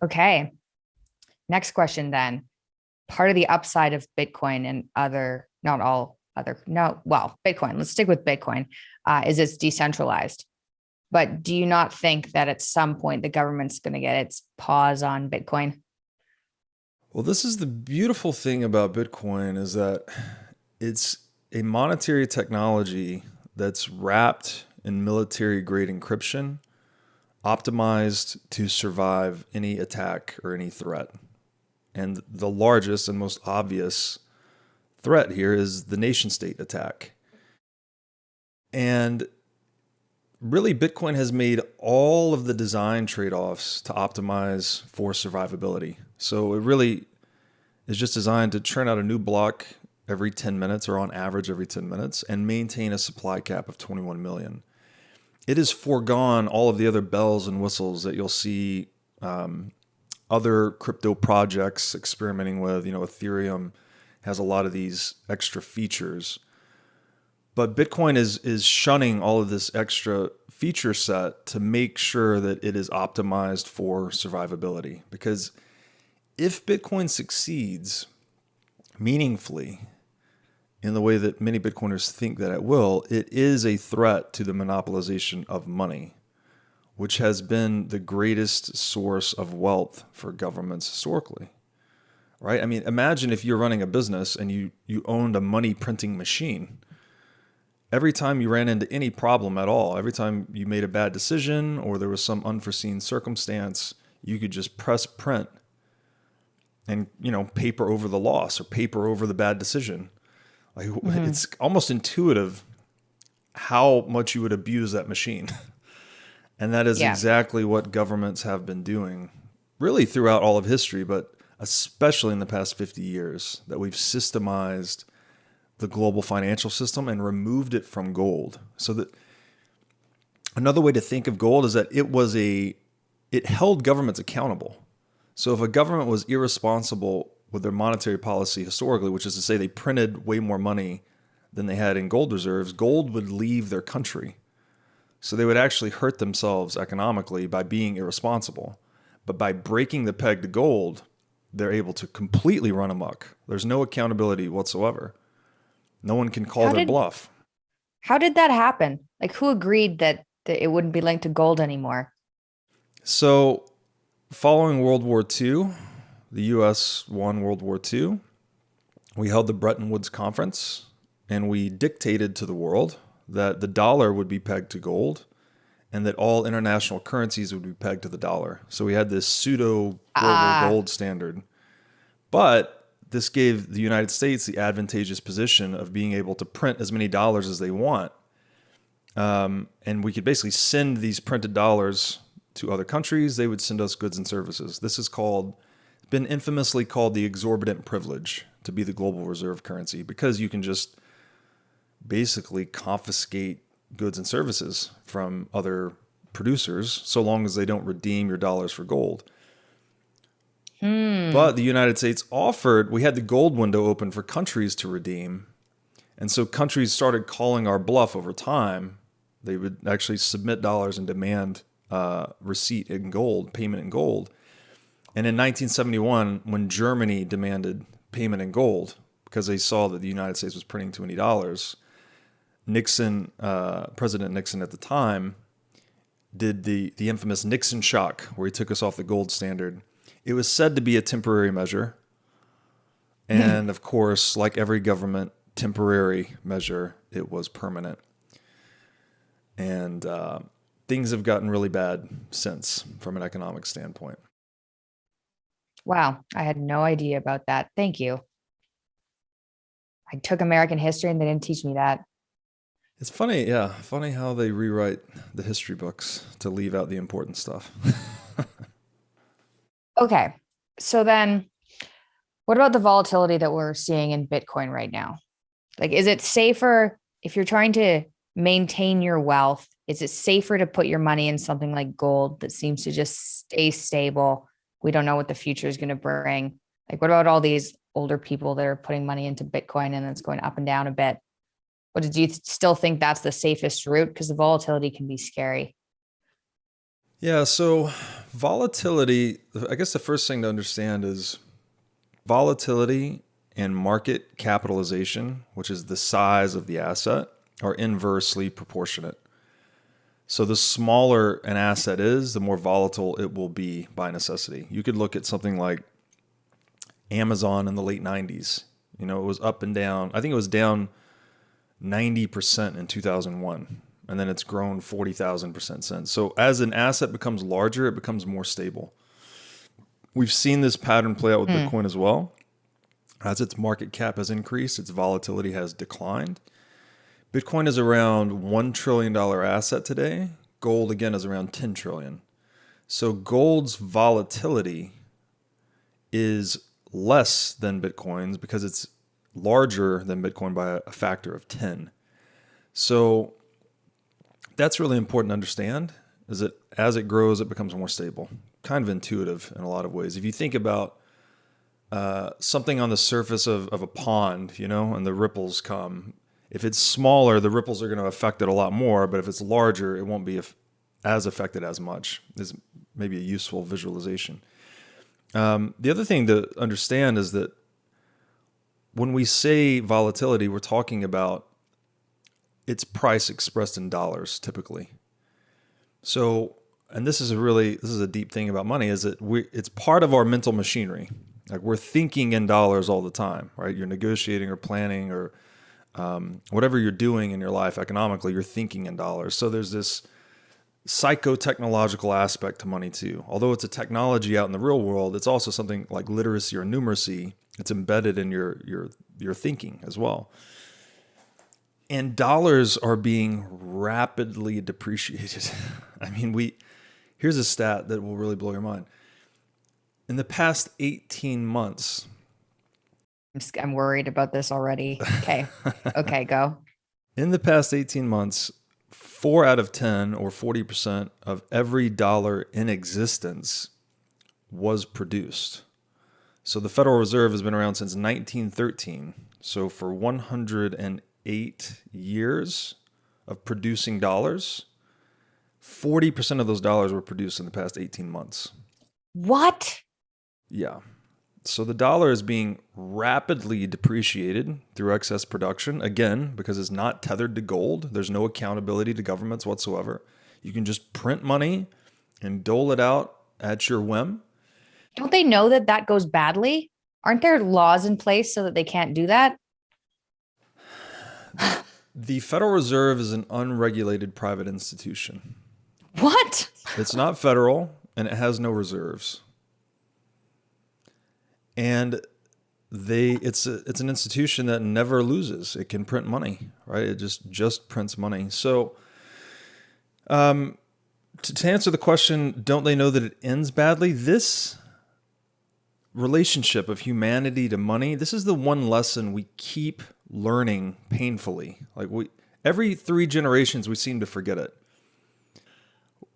Okay. Next question then. Part of the upside of Bitcoin and not all other, no, well, Bitcoin, let's stick with Bitcoin, is it's decentralized. But do you not think that at some point the government's going to get its paws on Bitcoin? Well, this is the beautiful thing about Bitcoin is that it's a monetary technology that's wrapped in military grade encryption, optimized to survive any attack or any threat. And the largest and most obvious threat here is the nation state attack. And really, Bitcoin has made all of the design trade-offs to optimize for survivability. So it really is just designed to churn out a new block every 10 minutes or on average every 10 minutes and maintain a supply cap of 21 million. It has foregone all of the other bells and whistles that you'll see other crypto projects experimenting with. Ethereum has a lot of these extra features. But Bitcoin is shunning all of this extra feature set to make sure that it is optimized for survivability. Because if Bitcoin succeeds meaningfully in the way that many Bitcoiners think that it will, it is a threat to the monopolization of money, which has been the greatest source of wealth for governments historically. Right? I mean, imagine if you're running a business and you owned a money printing machine. Every time you ran into any problem at all, every time you made a bad decision or there was some unforeseen circumstance, you could just press print and, paper over the loss or paper over the bad decision. Like It's almost intuitive how much you would abuse that machine. And that is exactly what governments have been doing really throughout all of history, but especially in the past 50 years, that we've systemized the global financial system and removed it from gold. So that another way to think of gold is that it held governments accountable. So if a government was irresponsible with their monetary policy historically, which is to say they printed way more money than they had in gold reserves, gold would leave their country. So they would actually hurt themselves economically by being irresponsible. But by breaking the peg to gold, they're able to completely run amok. There's no accountability whatsoever. No one can call their bluff. How did that happen? Like, who agreed that it wouldn't be linked to gold anymore? So following World War II, the U.S. won World War II. We held the Bretton Woods Conference, and we dictated to the world that the dollar would be pegged to gold and that all international currencies would be pegged to the dollar. So we had this pseudo global gold standard. But this gave the United States the advantageous position of being able to print as many dollars as they want. And we could basically send these printed dollars to other countries. They would send us goods and services. This is been infamously called the exorbitant privilege to be the global reserve currency, because you can just basically confiscate goods and services from other producers so long as they don't redeem your dollars for gold. But the United States we had the gold window open for countries to redeem. And so countries started calling our bluff over time. They would actually submit dollars and demand receipt in gold, payment in gold. And in 1971, when Germany demanded payment in gold because they saw that the United States was printing too many dollars, President Nixon at the time, did the infamous Nixon shock, where he took us off the gold standard. It was said to be a temporary measure. And of course, like every government temporary measure, it was permanent. And things have gotten really bad since from an economic standpoint. Wow. I had no idea about that. Thank you. I took American history and they didn't teach me that. It's funny, yeah. Funny how they rewrite the history books to leave out the important stuff. Okay. So then what about the volatility that we're seeing in Bitcoin right now? Like, is it safer if you're trying to maintain your wealth? Is it safer to put your money in something like gold that seems to just stay stable? We don't know what the future is going to bring. Like, what about all these older people that are putting money into Bitcoin and it's going up and down a bit? Do you still think that's the safest route? Because the volatility can be scary. Yeah, so volatility, I guess the first thing to understand is volatility and market capitalization, which is the size of the asset, are inversely proportionate. So the smaller an asset is, the more volatile it will be by necessity. You could look at something like Amazon in the late 90s. You know, it was up and down. I think it was down 90% in 2001, and then it's grown 40,000% since. So as an asset becomes larger, it becomes more stable. We've seen this pattern play out with Bitcoin as well. As its market cap has increased, its volatility has declined. Bitcoin is around $1 trillion asset today. Gold, again, is around 10 trillion. So gold's volatility is less than Bitcoin's because it's larger than Bitcoin by a factor of 10. So that's really important to understand, is that as it grows, it becomes more stable. Kind of intuitive in a lot of ways. If you think about something on the surface of a pond, you know, and the ripples come. If it's smaller, the ripples are going to affect it a lot more, but if it's larger, it won't be as affected as much. Is maybe a useful visualization. The other thing to understand is that when we say volatility, we're talking about its price expressed in dollars typically. So, and this is a deep thing about money, is that it's part of our mental machinery. Like we're thinking in dollars all the time, right? You're negotiating or planning or whatever you're doing in your life economically, you're thinking in dollars. So there's this psycho-technological aspect to money too. Although it's a technology out in the real world, it's also something like literacy or numeracy. It's embedded in your thinking as well. And dollars are being rapidly depreciated. I mean, here's a stat that will really blow your mind. In the past 18 months, I'm worried about this already. Okay. Okay, go. In the past 18 months, 4 out of 10 or 40% of every dollar in existence was produced. So the Federal Reserve has been around since 1913. So for 108 years of producing dollars, 40% of those dollars were produced in the past 18 months. What? Yeah. So the dollar is being rapidly depreciated through excess production, again, because it's not tethered to gold. There's no accountability to governments whatsoever. You can just print money and dole it out at your whim. Don't they know that that goes badly? Aren't there laws in place so that they can't do that? The Federal Reserve is an unregulated private institution. What? It's not federal, and it has no reserves. And it's an institution that never loses. It can print money, right? It just prints money. So to answer the question, don't they know that it ends badly? This relationship of humanity to money, this is the one lesson we keep learning painfully. Like every 3 generations, we seem to forget it.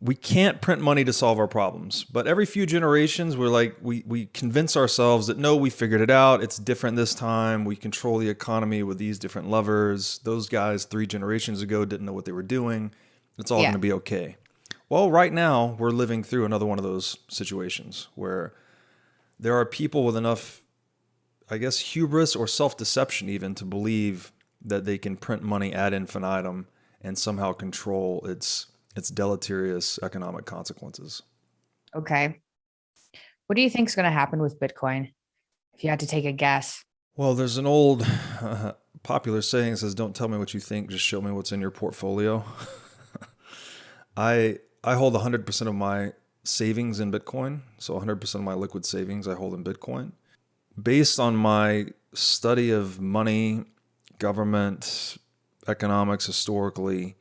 We can't print money to solve our problems, but every few generations, we convince ourselves that no, we figured it out. It's different this time. We control the economy with these different levers. Those guys 3 generations ago didn't know what they were doing. It's all going to be okay. Well, right now we're living through another one of those situations where there are people with enough, I guess, hubris or self-deception even to believe that they can print money ad infinitum and somehow control its deleterious economic consequences. Okay. What do you think is going to happen with Bitcoin? If you had to take a guess. Well, there's an old popular saying that says, don't tell me what you think, just show me what's in your portfolio. I hold 100% of my savings in Bitcoin. So 100% of my liquid savings I hold in Bitcoin. Based on my study of money, government, economics historically,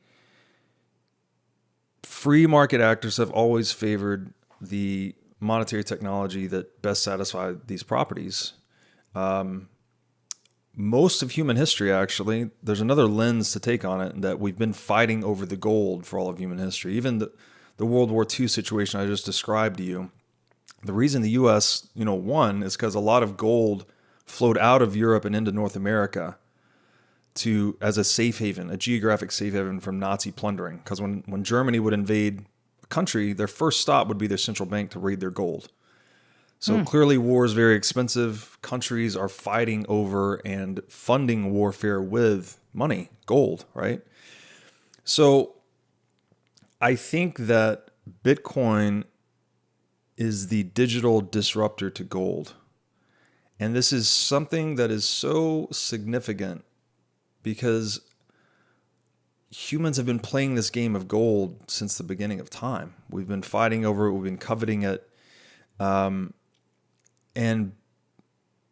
free market actors have always favored the monetary technology that best satisfied these properties. Most of human history, actually, there's another lens to take on it, that we've been fighting over the gold for all of human history. Even the World War II situation I just described to you, the reason the U.S. won is because a lot of gold flowed out of Europe and into North America as a safe haven, a geographic safe haven from Nazi plundering. Because when Germany would invade country, their first stop would be their central bank to raid their gold. So clearly war is very expensive. Countries are fighting over and funding warfare with money, gold, right? So I think that Bitcoin is the digital disruptor to gold. And this is something that is so significant because humans have been playing this game of gold since the beginning of time. We've been fighting over it. We've been coveting it.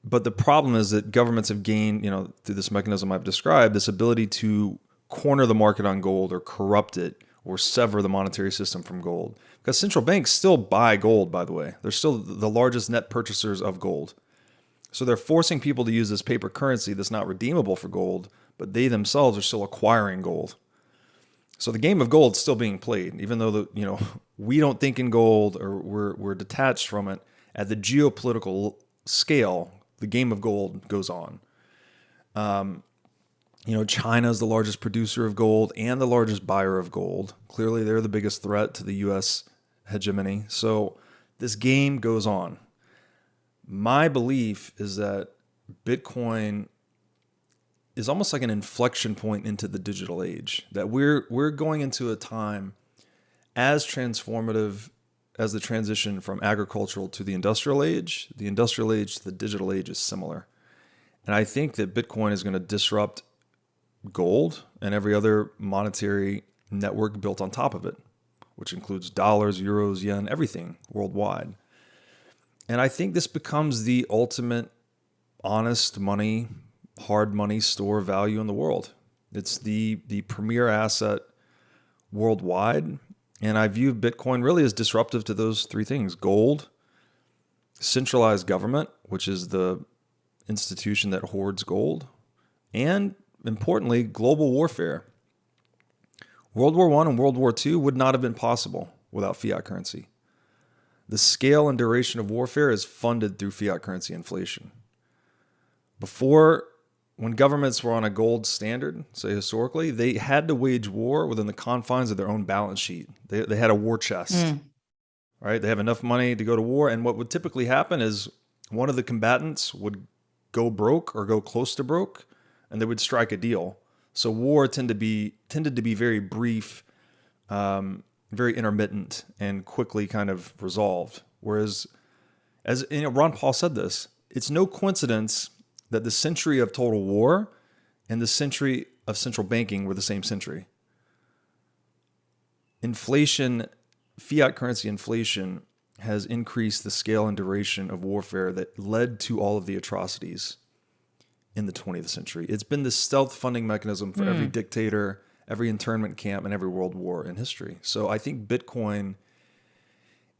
But the problem is that governments have gained, through this mechanism I've described, this ability to corner the market on gold or corrupt it or sever the monetary system from gold. Because central banks still buy gold, by the way. They're still the largest net purchasers of gold. So they're forcing people to use this paper currency that's not redeemable for gold, but they themselves are still acquiring gold. So the game of gold is still being played, even though we don't think in gold or we're detached from it. At the geopolitical scale, the game of gold goes on. China is the largest producer of gold and the largest buyer of gold. Clearly, they're the biggest threat to the U.S. hegemony. So this game goes on. My belief is that Bitcoin is almost like an inflection point into the digital age, that we're going into a time as transformative as the transition from agricultural to the industrial age. The industrial age to the digital age is similar. And I think that Bitcoin is going to disrupt gold and every other monetary network built on top of it, which includes dollars, euros, yen, everything worldwide. And I think this becomes the ultimate honest money, hard money store of value in the world. It's the premier asset worldwide. And I view Bitcoin really as disruptive to those three things: gold, centralized government, which is the institution that hoards gold, and importantly, global warfare. World War I and World War II would not have been possible without fiat currency. The scale and duration of warfare is funded through fiat currency inflation. Before, when governments were on a gold standard, say historically, they had to wage war within the confines of their own balance sheet. They had a war chest, right? They have enough money to go to war. And what would typically happen is one of the combatants would go broke or go close to broke, and they would strike a deal. So war tended to be very brief, very intermittent, and quickly kind of resolved. Whereas, as Ron Paul said this, it's no coincidence that the century of total war and the century of central banking were the same century. Inflation, fiat currency inflation, has increased the scale and duration of warfare that led to all of the atrocities in the 20th century. It's been the stealth funding mechanism for every dictator, every internment camp, and every world war in history. So I think Bitcoin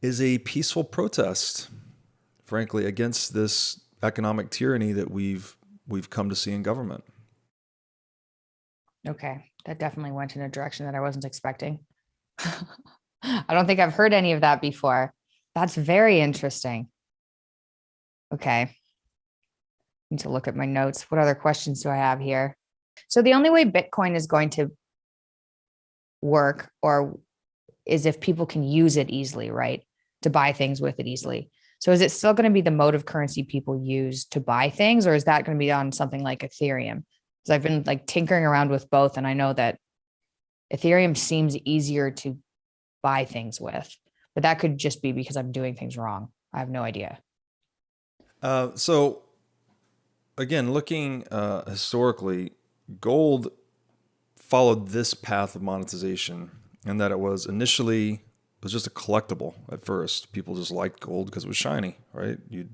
is a peaceful protest, frankly, against this economic tyranny that we've come to see in government. Okay, that definitely went in a direction that I wasn't expecting. I don't think I've heard any of that before. That's very interesting. Okay. Need to look at my notes. What other questions do I have here? So the only way Bitcoin is going to work is if people can use it easily, right? To buy things with it easily. So is it still going to be the mode of currency people use to buy things, or is that going to be on something like Ethereum? Because I've been tinkering around with both, and I know that Ethereum seems easier to buy things with, but that could just be because I'm doing things wrong. I have no idea. So again, looking historically, gold followed this path of monetization, in that it was just a collectible at first. People just liked gold because it was shiny, right? You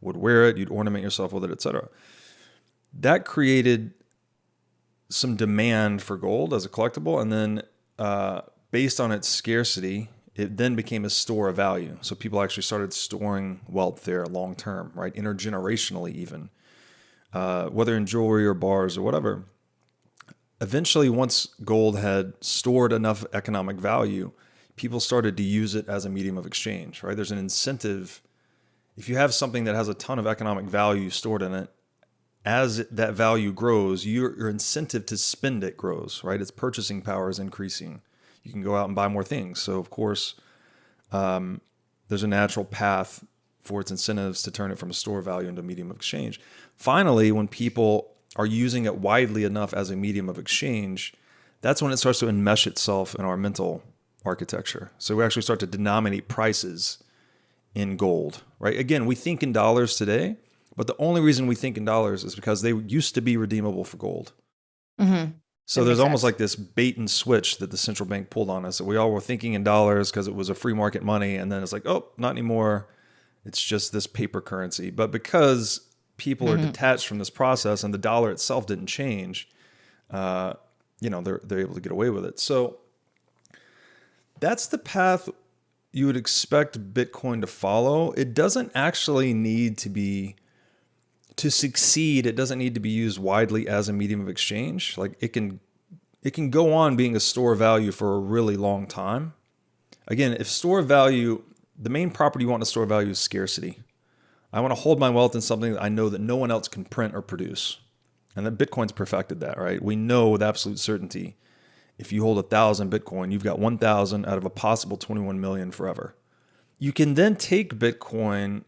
would wear it, you'd ornament yourself with it, etc. That created some demand for gold as a collectible, and then based on its scarcity, it then became a store of value. So people actually started storing wealth there long term, right? Intergenerationally even, whether in jewelry or bars or whatever. Eventually, once gold had stored enough economic value, people started to use it as a medium of exchange, right? There's an incentive. If you have something that has a ton of economic value stored in it, as that value grows, your incentive to spend it grows, right? Its purchasing power is increasing. you can go out and buy more things. So of course, there's a natural path for its incentives to turn it from a store of value into a medium of exchange. Finally, when people are using it widely enough as a medium of exchange, that's when it starts to enmesh itself in our mental architecture. So we actually start to denominate prices in gold, right? Again, we think in dollars today, but the only reason we think in dollars is because they used to be redeemable for gold. Mm-hmm. So there's almost like this bait and switch that the central bank pulled on us. That we all were thinking in dollars because it was a free market money. And then it's like, oh, not anymore. It's just this paper currency. But because people are detached from this process and the dollar itself didn't change, they're able to get away with it. So that's the path you would expect Bitcoin to follow. It doesn't actually need to succeed. It doesn't need to be used widely as a medium of exchange. Like it can go on being a store of value for a really long time. Again, if store of value, the main property you want in a store of value is scarcity. I want to hold my wealth in something that I know that no one else can print or produce. And then Bitcoin's perfected that, right? We know with absolute certainty, if you hold 1,000 Bitcoin, you've got 1,000 out of a possible 21 million forever. You can then take Bitcoin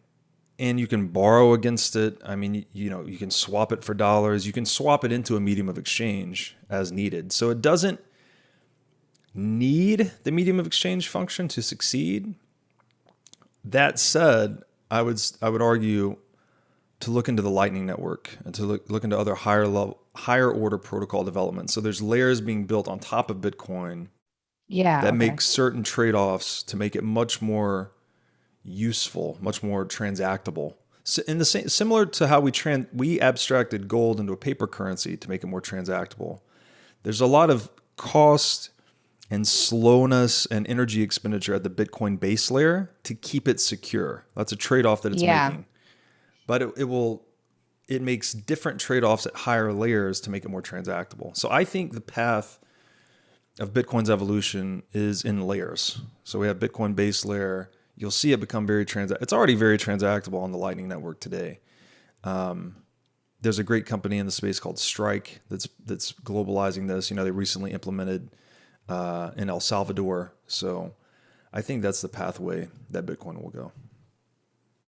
and you can borrow against it. I mean, you can swap it for dollars. You can swap it into a medium of exchange as needed. So it doesn't need the medium of exchange function to succeed. That said, I would argue to look into the Lightning Network and to look into other higher order protocol development. So there's layers being built on top of Bitcoin that make certain trade-offs to make it much more useful, much more transactable. So similar to how we abstracted gold into a paper currency to make it more transactable. There's a lot of cost and slowness and energy expenditure at the Bitcoin base layer to keep it secure. That's a trade-off that it's making. But it makes different trade-offs at higher layers to make it more transactable. So I think the path of Bitcoin's evolution is in layers. So we have Bitcoin base layer. You'll see it become it's already very transactable on the Lightning Network today. There's a great company in the space called Strike that's globalizing this. They recently implemented in El Salvador. So I think that's the pathway that Bitcoin will go.